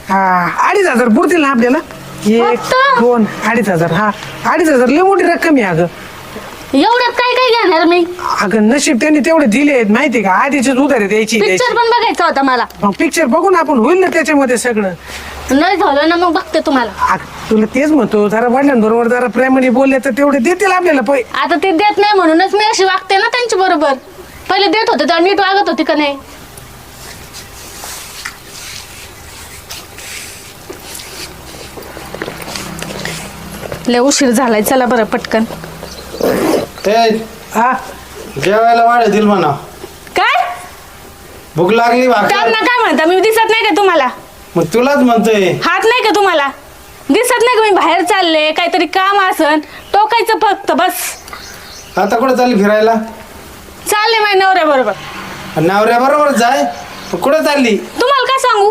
2,500 पुरतील ना आपल्याला? 1 2 2,500. हा 2,500 लय मोठी रक्कम आहे अगं. एवढ्यात काय काय घेणार मी? अगं नशीब त्यांनी तेवढे दिले आहेत माहिती का, आधीचीच उधारी द्यायची. पिक्चर पण बघायचा होता मला. पिक्चर बघून आपण होईल ना त्याच्यामध्ये सगळं. नाही झालं ना मग बघते तुम्हाला. तुला तेच म्हणतो, जरा वडिलांबरोबर जरा प्रेमाने बोलले तर तेवढे देतील आपल्याला पैसे. आता ते देत नाही म्हणूनच मी अशी वागते ना त्यांच्या बरोबर. पहिले देत होते तेव्हा नीट वागत होती का नाही? लय उशीर झालाय, चला बरं पटकन. हा जेवायला वाढतील म्हणा. काय भूक लागली त्यांना काय म्हणता? मी दिसत नाही का तुम्हाला? मग तुलाच म्हणतोय. हात नाही का तुम्हाला दिसत नाही का? मी बाहेर चालले, काहीतरी काम असन टोकायचं फक्त बस. आता कुठे चालली फिरायला? चालले माझ्या नवऱ्या बरोबर. नवऱ्या बरोबर जाय. कुठे चालली? तुम्हाला काय सांगू?